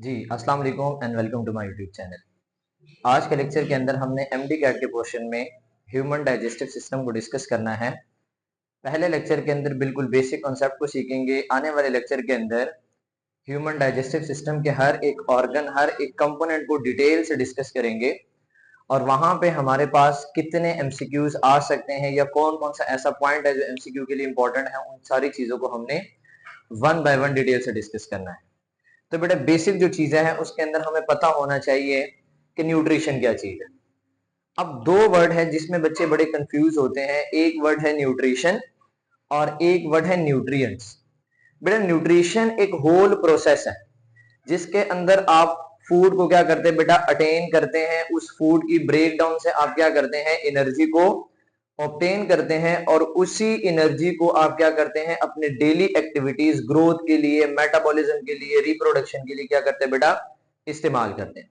जी अस्सलाम वालेकुम and welcome to my YouTube channel. आज के लेक्चर के अंदर हमने एमडी कैट के पोर्शन में ह्यूमन डाइजेस्टिव सिस्टम को डिस्कस करना है। पहले लेक्चर के अंदर बिल्कुल बेसिक कॉन्सेप्ट को सीखेंगे। आने वाले लेक्चर के अंदर ह्यूमन डाइजेस्टिव सिस्टम के हर एक ऑर्गन, हर एक कंपोनेंट को डिटेल से डिस्कस करेंगे और वहां पे हमारे पास कितने एमसीक्यूज आ सकते हैं या कौन कौन सा ऐसा पॉइंट है जो एमसीक्यू के लिए इंपॉर्टेंट है, उन सारी चीजों को हमने वन बाय वन डिटेल से डिस्कस करना है। तो बेटा बेसिक जो चीजें हैं उसके अंदर हमें पता होना चाहिए कि न्यूट्रिशन क्या चीज है। अब दो वर्ड है जिसमें बच्चे बड़े कंफ्यूज होते हैं। एक वर्ड है न्यूट्रिशन और एक वर्ड है न्यूट्रिएंट्स। बेटा न्यूट्रिशन एक होल प्रोसेस है जिसके अंदर आप फूड को क्या करते हैं बेटा, अटेन करते हैं। उस फूड की ब्रेक डाउन से आप क्या करते हैं, एनर्जी को ऑब्टेन करते हैं और उसी एनर्जी को आप क्या करते हैं, अपने डेली एक्टिविटीज, ग्रोथ के लिए, मेटाबॉलिज्म के लिए, रिप्रोडक्शन के लिए क्या करते हैं बेटा, इस्तेमाल करते हैं।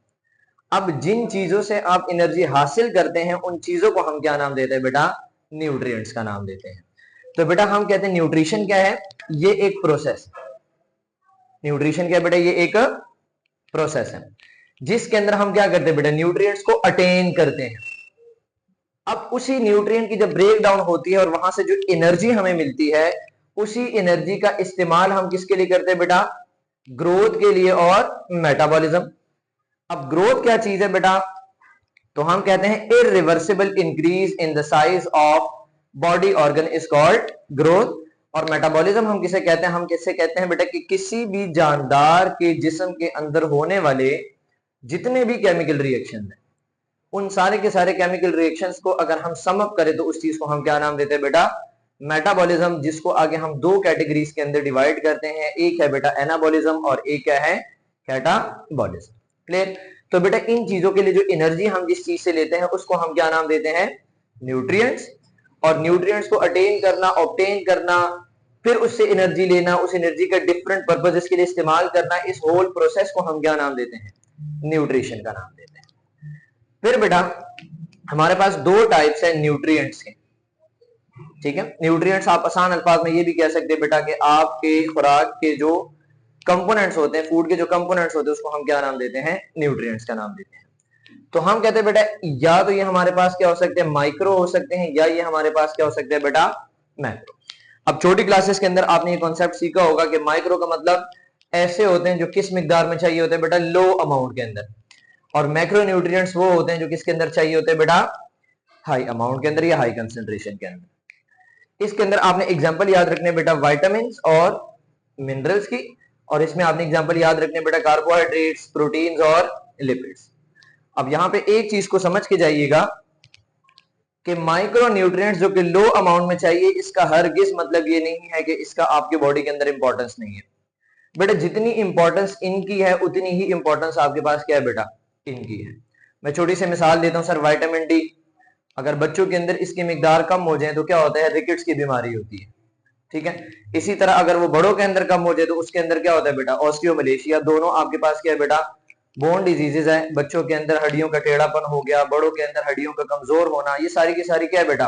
अब जिन चीजों से आप एनर्जी हासिल करते हैं उन चीजों को हम क्या नाम देते हैं बेटा, न्यूट्रिएंट्स का नाम देते हैं। तो बेटा हम कहते हैं न्यूट्रिशन क्या है, ये एक प्रोसेस। न्यूट्रिशन क्या है बेटा, ये एक प्रोसेस है जिसके अंदर हम क्या करते हैं बेटा, न्यूट्रिएंट्स को अटेन करते हैं। अब उसी न्यूट्रिएंट की जब ब्रेक डाउन होती है और वहां से जो एनर्जी हमें मिलती है, उसी एनर्जी का इस्तेमाल हम किसके लिए करते हैं बेटा, ग्रोथ के लिए और मेटाबॉलिज्म। अब ग्रोथ क्या चीज है बेटा, तो हम कहते हैं irreversible increase in the size of body organ is called growth. और मेटाबॉलिज्म हम किसे कहते हैं, हम किसे कहते हैं बेटा कि किसी भी जानदार के जिस्म के अंदर होने वाले जितने भी केमिकल रिएक्शन है, उन सारे के सारे केमिकल रिएक्शंस को अगर हम सम अप करें तो उस चीज को हम क्या नाम देते हैं बेटा, मेटाबॉलिज्म। जिसको आगे हम दो कैटेगरीज के अंदर डिवाइड करते हैं, एक है बेटा एनाबॉलिज्म और एक क्या है, कैटाबॉलिज्म। क्लियर। तो बेटा इन चीजों के लिए जो एनर्जी हम जिस चीज से लेते हैं उसको हम क्या नाम देते हैं, न्यूट्रिएंट्स। और न्यूट्रिएंट्स को अटेन करना, ऑब्टेन करना, फिर उससे एनर्जी लेना, उस एनर्जी का डिफरेंट पर्पसेस के लिए इस्तेमाल करना, इस होल प्रोसेस को हम क्या नाम देते हैं, न्यूट्रिशन का नाम देते हैं। फिर बेटा हमारे पास दो टाइप्स है न्यूट्रिएंट्स के। ठीक है, न्यूट्रिएंट्स आप आसान अल्फाज में ये भी कह सकते हैं बेटा कि आपके खुराक के जो कंपोनेंट्स होते हैं, फूड के जो कंपोनेंट्स होते हैं, उसको हम क्या नाम देते हैं, न्यूट्रिएंट्स का नाम देते हैं। तो हम कहते हैं बेटा या तो ये हमारे पास क्या हो सकते हैं, माइक्रो हो सकते हैं, या ये हमारे पास क्या हो सकते हैं बेटा, मैक्रो। अब छोटी क्लासेस के अंदर आपने ये कॉन्सेप्ट सीखा होगा कि माइक्रो का मतलब ऐसे होते हैं जो किस मिकदार में चाहिए होते हैं बेटा, लो अमाउंट के अंदर। और मैक्रो न्यूट्रिएंट्स वो होते हैं जो किसके अंदर चाहिए होते हैं बेटा, हाई अमाउंट के अंदर या हाई कंसेंट्रेशन के अंदर। इसके अंदर आपने एग्जांपल याद रखने बेटा विटामिन और मिनरल्स की, और इसमें आपने एग्जांपल याद रखने बेटा कार्बोहाइड्रेट्स, प्रोटीन्स और लिपिड्स। अब यहां पे एक चीज को समझ के जाइएगा कि माइक्रो न्यूट्रिएंट्स जो कि लो अमाउंट में चाहिए, इसका हरगिज मतलब ये नहीं है कि इसका आपके बॉडी के अंदर इंपॉर्टेंस नहीं है। बेटा जितनी इंपॉर्टेंस इनकी है उतनी ही इंपॉर्टेंस आपके पास क्या है बेटा, इनकी है। मैं छोटी सी मिसाल देता हूं सर, विटामिन डी अगर बच्चों के अंदर इसकी मिकदार कम हो जाए तो क्या होता है, रिकेट्स की बीमारी होती है। ठीक है, इसी तरह अगर वो बड़ों के अंदर कम हो जाए तो उसके अंदर क्या होता है बेटा, ऑस्टियोमलेशिया। दोनों आपके पास क्या है बेटा, बोन डिजीजेज है। बच्चों के अंदर हड्डियों का टेढ़ापन हो गया, बड़ों के अंदर हड्डियों का कमजोर होना, ये सारी की सारी क्या है बेटा,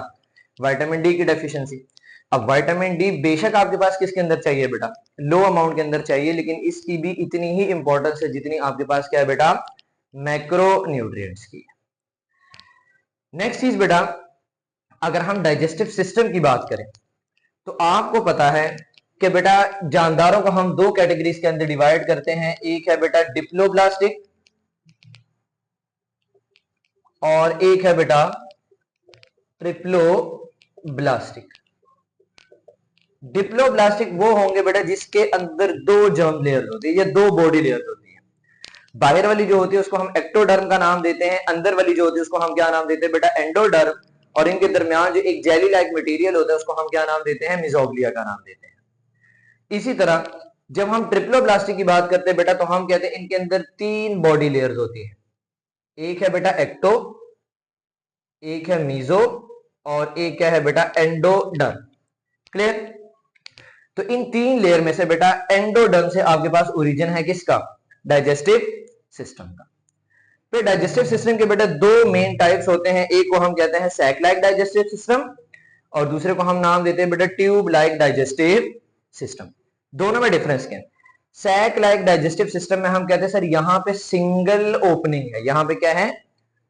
विटामिन डी की डेफिशिएंसी। अब विटामिन डी बेशक आपके पास किसके अंदर चाहिए बेटा, लो अमाउंट के अंदर चाहिए, लेकिन इसकी भी इतनी ही इंपॉर्टेंस है जितनी आपके पास क्या है बेटा, मैक्रो न्यूट्रिएंट्स की। नेक्स्ट चीज बेटा, अगर हम डाइजेस्टिव सिस्टम की बात करें तो आपको पता है कि बेटा जानदारों को हम दो कैटेगरीज के अंदर डिवाइड करते हैं। एक है बेटा डिप्लोब्लास्टिक और एक है बेटा ट्रिप्लोब्लास्टिक। डिप्लोब्लास्टिक वो होंगे बेटा जिसके अंदर दो जर्म लेयर होती है या दो बॉडी लेयर होती है। बाहर वाली जो होती है उसको हम एक्टोडर्म का नाम देते हैं, अंदर वाली जो होती है उसको हम क्या नाम देते हैं बेटा, एंडोडर्म। और इनके दरमियान जो एक जेली लाइक मटेरियल होता है उसको हम क्या नाम देते हैं, मिजोग्लिया का नाम देते हैं। इसी तरह जब हम ट्रिप्लोब्लास्टिक की बात करते हैं बेटा तो हम कहते हैं इनके अंदर तीन बॉडी लेयर्स होती है। एक है बेटा एक्टो, एक है मीजो और एक क्या है बेटा, एंडोडर्म। क्लियर। तो इन तीन लेयर में से बेटा एंडोडर्म से आपके पास ओरिजिन है किसका, डाइजेस्टिव सिस्टम का। फिर डाइजेस्टिव सिस्टम के बेटा दो मेन टाइप्स होते हैं। एक को हम कहते हैं सैक लाइक डाइजेस्टिव सिस्टम और दूसरे को हम नाम देते हैं बेटा ट्यूब लाइक डाइजेस्टिव सिस्टम। दोनों में डिफरेंस क्या है, सैक लाइक डाइजेस्टिव सिस्टम में हम कहते हैं सर यहां पे सिंगल ओपनिंग है, यहां पे क्या है,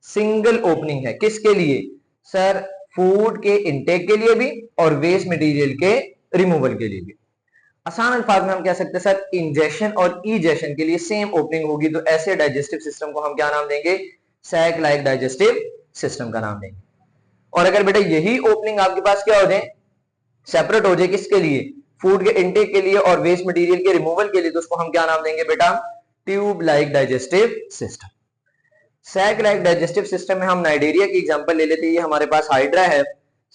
सिंगल ओपनिंग है। किसके लिए सर, फूड के इनटेक के लिए भी और वेस्ट मटेरियल के रिमूवल के लिए भी। आसान अल्फाज में हम कह सकते हैं सर इंजेशन और इजेशन के लिए सेम ओपनिंग होगी, तो ऐसे डाइजेस्टिव सिस्टम को हम क्या नाम देंगे, सैक लाइक डाइजेस्टिव सिस्टम का नाम देंगे। और अगर बेटा यही ओपनिंग आपके पास क्या हो जाए, सेपरेट हो जाए, किसके लिए, फूड के इनटेक के लिए और वेस्ट मटेरियल के रिमूवल के लिए, तो उसको हम क्या नाम देंगे बेटा, tube like digestive system. Sac like digestive system में हम नाइडेरिया की एग्जांपल ले लेते हैं। ये हमारे पास हाइड्रा है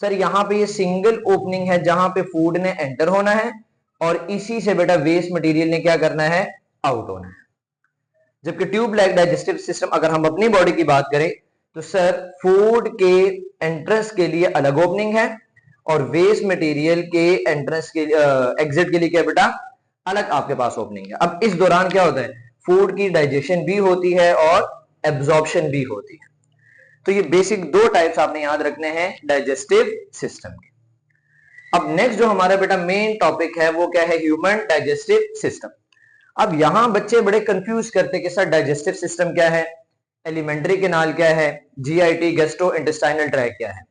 सर, यहाँ पे ये सिंगल ओपनिंग है जहां पे फूड ने एंटर होना है और इसी से बेटा वेस्ट मटेरियल ने क्या करना है, आउट होना है। जबकि ट्यूब लाइक डाइजेस्टिव सिस्टम अगर हम अपनी बॉडी की बात करें तो सर फूड के एंट्रेंस के लिए अलग ओपनिंग है और वेस्ट मटेरियल के एंट्रेंस के एग्जिट के लिए क्या बेटा, अलग आपके पास ओपनिंग है। अब इस दौरान क्या होता है, फूड की डाइजेशन भी होती है और एब्जॉर्प्शन भी होती है। तो ये बेसिक दो टाइप्स आपने याद रखने हैं डाइजेस्टिव सिस्टम के। अब नेक्स्ट जो हमारा बेटा मेन टॉपिक है वो क्या है, ह्यूमन डाइजेस्टिव सिस्टम। अब यहां बच्चे बड़े कंफ्यूज करते कि सर डाइजेस्टिव सिस्टम क्या है, एलिमेंट्री कैनाल क्या है, जीआईटी गैस्ट्रो इंटेस्टाइनल ट्रैक्ट क्या है।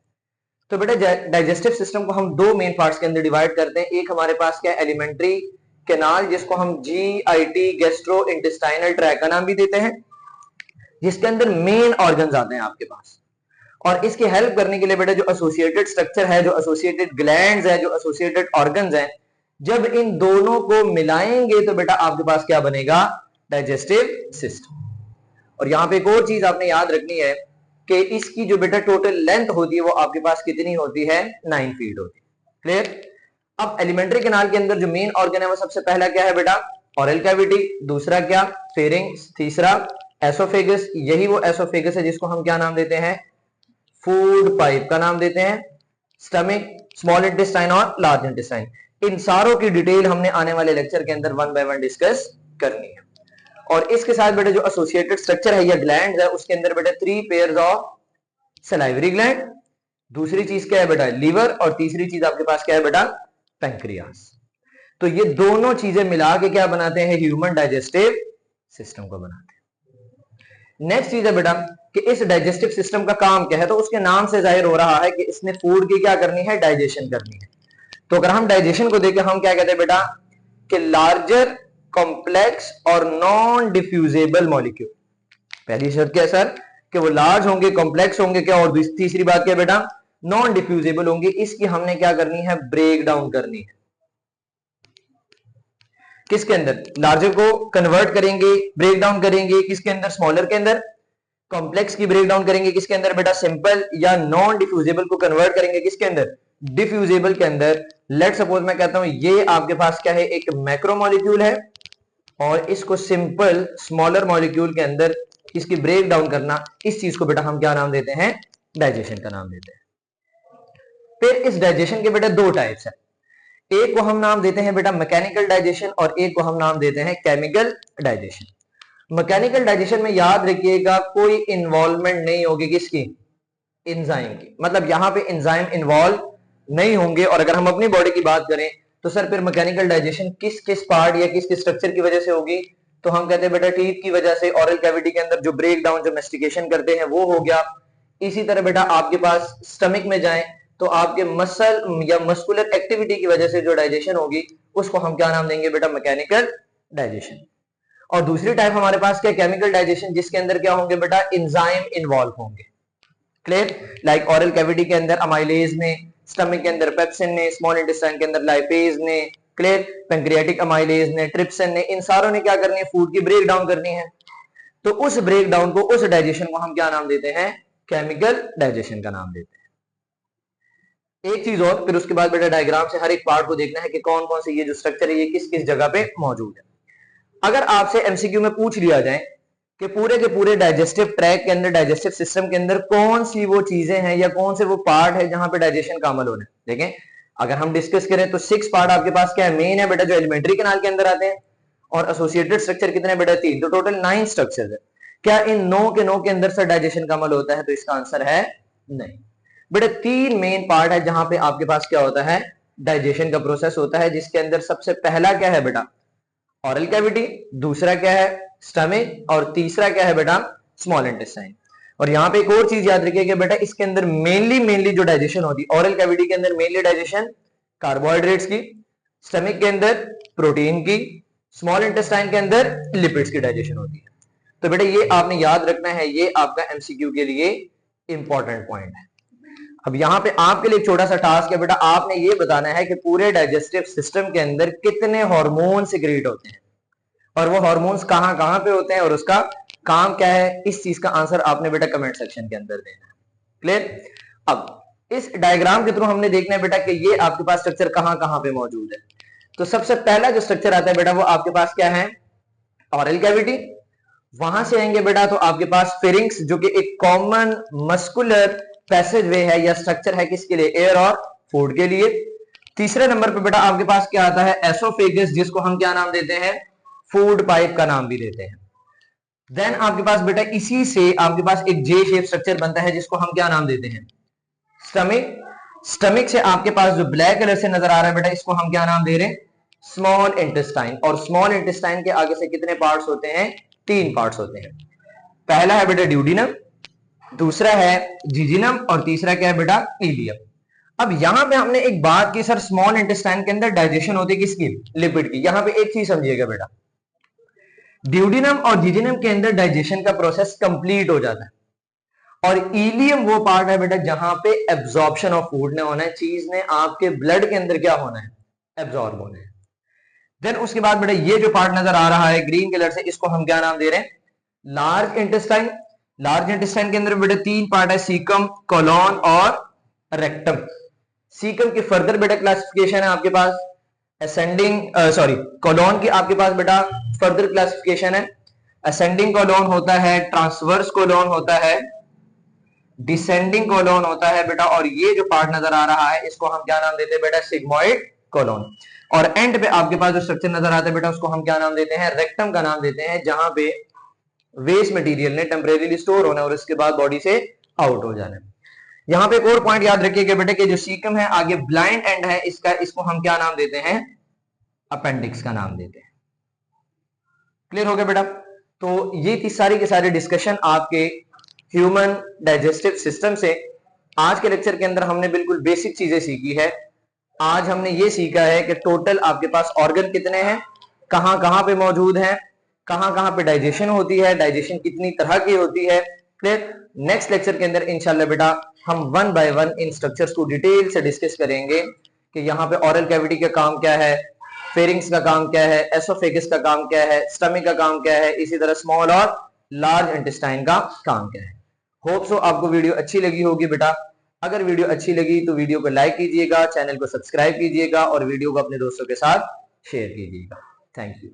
तो बेटा डाइजेस्टिव सिस्टम को हम दो मेन पार्ट्स के अंदर डिवाइड करते हैं। एक हमारे पास क्या है, एलिमेंट्री कैनाल, जिसको हम जीआईटी गैस्ट्रो इंटेस्टाइनल ट्रैक्ट का नाम भी देते हैं, जिसके अंदर मेन ऑर्गन्स आते हैं आपके पास। और इसकी हेल्प करने के लिए बेटा जो एसोसिएटेड स्ट्रक्चर है, जो एसोसिएटेड ग्लैंड्स है, जो एसोसिएटेड ऑर्गन्स हैं, जब इन दोनों को मिलाएंगे तो बेटा आपके पास क्या बनेगा, डाइजेस्टिव सिस्टम। और यहां पे एक और चीज आपने याद रखनी है कि इसकी जो बेटा टोटल लेंथ होती है वो आपके पास कितनी होती है, 9 फीट होती है। क्लियर। अब एलिमेंट्री कैनाल के अंदर जो मेन ऑर्गन है वो सबसे पहला क्या है बेटा, ओरल कैविटी, दूसरा क्या, फेरिंग्स, तीसरा एसोफेगस। यही वो एसोफेगस है जिसको हम क्या नाम देते हैं, फूड पाइप का नाम देते हैं। स्टमक, स्मॉल इंटेस्टाइन और लार्ज इंटेस्टाइन, इन सारों की डिटेल हमने आने वाले लेक्चर के अंदर वन बाय वन डिस्कस करनी है। और इसके साथ बेटा जो एसोसिएटेड स्ट्रक्चर है या ग्लैंड है, उसके अंदर बेटा 3 पेयर्स ऑफ सलाइवरी ग्लैंड, दूसरी चीज क्या है बेटा लीवर, और तीसरी चीज आपके पास क्या है बेटा, पैंक्रियास। तो ये दोनों चीजें मिला के क्या बनाते हैं, ह्यूमन डाइजेस्टिव सिस्टम को बनाते हैं। नेक्स्ट चीज है बेटा कि इस डाइजेस्टिव सिस्टम का काम क्या है, तो उसके नाम से जाहिर हो रहा है कि इसने फूड की क्या करनी है, डाइजेशन करनी है। तो अगर हम डाइजेशन को देखें, हम क्या कहते हैं बेटा कि लार्जर, कॉम्प्लेक्स और नॉन डिफ्यूजेबल मॉलिक्यूल। पहली शर्त क्या है सर, कि वो लार्ज होंगे, कॉम्प्लेक्स होंगे क्या, और तीसरी बात क्या है बेटा, नॉन डिफ्यूजेबल होंगे। इसकी हमने क्या करनी है, ब्रेक डाउन करनी है। किसके अंदर, लार्जर को कन्वर्ट करेंगे, ब्रेक डाउन करेंगे किसके अंदर, स्मॉलर के अंदर। कॉम्प्लेक्स की ब्रेक डाउन करेंगे किसके अंदर बेटा, सिंपल, या नॉन डिफ्यूजेबल को कन्वर्ट करेंगे किसके अंदर, डिफ्यूजेबल के अंदर। लेट सपोज मैं कहता हूं ये आपके पास क्या है, एक मैक्रो मॉलिक्यूल है और इसको सिंपल स्मॉलर मॉलिक्यूल के अंदर इसकी ब्रेक डाउन करना, इस चीज को बेटा हम क्या नाम देते हैं, डाइजेशन का नाम देते हैं। फिर इस डाइजेशन के बेटा दो टाइप्स है, एक को हम नाम देते हैं बेटा मैकेनिकल डाइजेशन और एक को हम नाम देते हैं केमिकल डाइजेशन। मैकेनिकल डाइजेशन में याद रखिएगा कोई इन्वॉल्वमेंट नहीं होगी किसकी, एंजाइम की, मतलब यहां पे एंजाइम इन्वॉल्व नहीं होंगे। और अगर हम अपनी बॉडी की बात करें तो सर फिर मैकेनिकल डाइजेशन किस किस पार्ट या किस किस स्ट्रक्चर की वजह से होगी, तो हम कहते हैं बेटा टीथ की वजह से, ओरल कैविटी के अंदर जो ब्रेक डाउन, जो मेस्टिकेशन करते हैं वो हो गया। इसी तरह बेटा आपके पास स्टमक में जाएं तो आपके मसल या मस्कुलर एक्टिविटी की वजह से जो डाइजेशन होगी उसको हम क्या नाम देंगे बेटा, मैकेनिकल डाइजेशन। और दूसरी टाइप हमारे पास क्या, केमिकल डाइजेशन, जिसके अंदर क्या होंगे बेटा, एंजाइम इन्वॉल्व होंगे। क्लियर। लाइक ओरल कैविटी के अंदर अमाइलेज ने, स्टमक के अंदर पेप्सिन ने, स्मॉल इंटेस्टाइन के अंदर लाइपेज ने, क्लियर, पैंक्रियाटिक अमाइलेज ने, ट्रिप्सिन ने, इन सारों ने क्या करनी है, फूड की ब्रेक डाउन करनी है। तो उस ब्रेक डाउन को, उस डाइजेशन को हम क्या नाम देते हैं, केमिकल डाइजेशन का नाम देते हैं। एक चीज और, फिर उसके बाद बेटा डायग्राम से हर एक पार्ट को देखना है कि कौन कौन से ये जो स्ट्रक्चर है ये किस किस जगह पे मौजूद है। अगर आपसे एमसीक्यू में पूछ लिया जाए कि पूरे के पूरे डाइजेस्टिव ट्रैक के अंदर, डाइजेस्टिव सिस्टम के अंदर कौन सी वो चीजें हैं या कौन से वो पार्ट है जहां पे डाइजेशन का अमल होना है, देखें अगर हम डिस्कस करें तो 6 पार्ट आपके पास क्या है, मेन है बेटा जो एलिमेंट्री कैनाल के अंदर आते हैं, और एसोसिएटेड स्ट्रक्चर कितने हैं बेटा, 3, तो टोटल 9 स्ट्रक्चर्स है। क्या इन 9 के 9 के अंदर से डाइजेशन का अमल होता है, तो इसका आंसर है नहीं बेटा। 3 मेन पार्ट है जहां पे आपके पास क्या होता है, डाइजेशन का प्रोसेस होता है, जिसके अंदर सबसे पहला क्या है बेटा, ऑरल कैविटी, दूसरा क्या है स्टमक, और तीसरा क्या है बेटा स्मॉल इंटेस्टाइन। और यहाँ पे एक और चीज याद रखिए कि बेटा इसके अंदर मेनली जो डाइजेशन होती है ऑरल कैविटी के अंदर, मेनली डाइजेशन कार्बोहाइड्रेट्स की, स्टमक के अंदर प्रोटीन की, स्मॉल इंटेस्टाइन के अंदर लिपिड्स की डाइजेशन होती है। तो बेटा ये आपने याद रखना है, ये आपका एमसीक्यू के लिए इंपॉर्टेंट पॉइंट है। अब यहाँ पे आपके लिए एक छोटा सा टास्क है बेटा, आपने ये बताना है कि पूरे डाइजेस्टिव सिस्टम के अंदर कितने हार्मोन सिक्रीट होते हैं और वो हार्मोन्स कहां कहां पे होते हैं और उसका काम क्या है। इस चीज का आंसर आपने बेटा कमेंट सेक्शन के अंदर देना है। क्लियर? अब इस डायग्राम के थ्रू हमने देखना है बेटा कि ये आपके पास स्ट्रक्चर कहां कहां पे मौजूद है। तो सबसे पहला जो स्ट्रक्चर आता है बेटा वो आपके पास क्या है, ऑरल कैविटी। वहां से आएंगे बेटा तो आपके पास फेरिंक्स, जो कि एक कॉमन मस्कुलर पैसेज वे है या स्ट्रक्चर है, किसके लिए, एयर और फूड के लिए। तीसरे नंबर पे बेटा आपके पास क्या आता है, एसोफेगस, जिसको हम क्या नाम देते हैं, फूड पाइप का नाम भी देते हैं। देन आपके पास बेटा इसी से आपके पास एक जे शेप स्ट्रक्चर बनता है, जिसको हम क्या नाम देते हैं, स्टमक। स्टमक से आपके पास जो ब्लैक कलर से नजर आ रहा है बेटा, इसको हम क्या नाम दे रहे हैं, स्मॉल इंटेस्टाइन। और स्मॉल इंटेस्टाइन के आगे से कितने पार्ट्स होते हैं, 3 पार्ट्स होते हैं। पहला है बेटा ड्यूडिनम, दूसरा है जिजिनम, और तीसरा क्या है बेटा, इलियम। अब यहां पे हमने एक बात की, सर स्मॉल इंटेस्टाइन के अंदर डाइजेशन होती है किसकी, लिपिड की। यहां पे एक चीज समझिएगा बेटा, ड्यूडिनम और जिजिनम के अंदर डाइजेशन का प्रोसेस कंप्लीट हो जाता है, और इलियम वो पार्ट है बेटा जहां पे एब्जॉर्प्शन ऑफ फूड ने होना है, चीज ने आपके ब्लड के अंदर क्या होना है, एब्जॉर्ब होना है। देन उसके बाद बेटा ये जो पार्ट नजर आ रहा है ग्रीन कलर से, इसको हम क्या नाम दे रहे हैं, लार्ज इंटेस्टाइन। लार्ज इंटेस्टाइन के अंदर बेटा 3 पार्ट है, सीकम, कोलोन और रेक्टम। सीकम की फर्दर बेटा क्लासिफिकेशन है आपके पास असेंडिंग, सॉरी कोलोन की आपके पास बेटा फर्दर क्लासिफिकेशन है, असेंडिंग कोलोन होता है, ट्रांसवर्स कोलोन होता है, डिसेंडिंग कोलोन होता है बेटा, और ये जो पार्ट नजर आ रहा है इसको हम क्या नाम देते हैं बेटा, सिग्मोइड कोलोन। और एंड पे आपके पास जो स्ट्रक्चर नजर आता है बेटा, उसको हम क्या नाम देते हैं, रेक्टम का नाम देते हैं, जहां पे वेस्ट मटेरियल ने टेम्परेरीली स्टोर होना और उसके बाद बॉडी से आउट हो जाना। यहां पे एक और पॉइंट याद रखिएगा बेटा कि जो सीकम है आगे ब्लाइंड एंड है इसका, इसको हम क्या नाम देते हैं, अपेंडिक्स का नाम देते हैं। क्लियर हो गया बेटा? तो ये थी सारी के सारे डिस्कशन आपके ह्यूमन डाइजेस्टिव सिस्टम से। आज के लेक्चर के अंदर हमने बिल्कुल बेसिक चीजें सीखी है। आज हमने ये सीखा है कि टोटल आपके पास ऑर्गन कितने हैं, कहां कहां पे मौजूद हैं, कहां कहां पे डाइजेशन होती है, डाइजेशन कितनी तरह की होती है। क्लियर? नेक्स्ट लेक्चर के अंदर इंशाल्लाह बेटा हम 1 बाय 1 इन स्ट्रक्चर्स को डिटेल से डिस्कस करेंगे कि यहाँ पे ऑरल कैविटी का काम क्या है, फेरिंग्स का काम क्या है, एसोफेगस का काम क्या है, स्टमक का काम क्या है, इसी तरह स्मॉल और लार्ज इंटेस्टाइन का काम क्या है। होप सो आपको वीडियो अच्छी लगी होगी बेटा। अगर वीडियो अच्छी लगी तो वीडियो को लाइक कीजिएगा, चैनल को सब्सक्राइब कीजिएगा और वीडियो को अपने दोस्तों के साथ शेयर कीजिएगा। Thank you.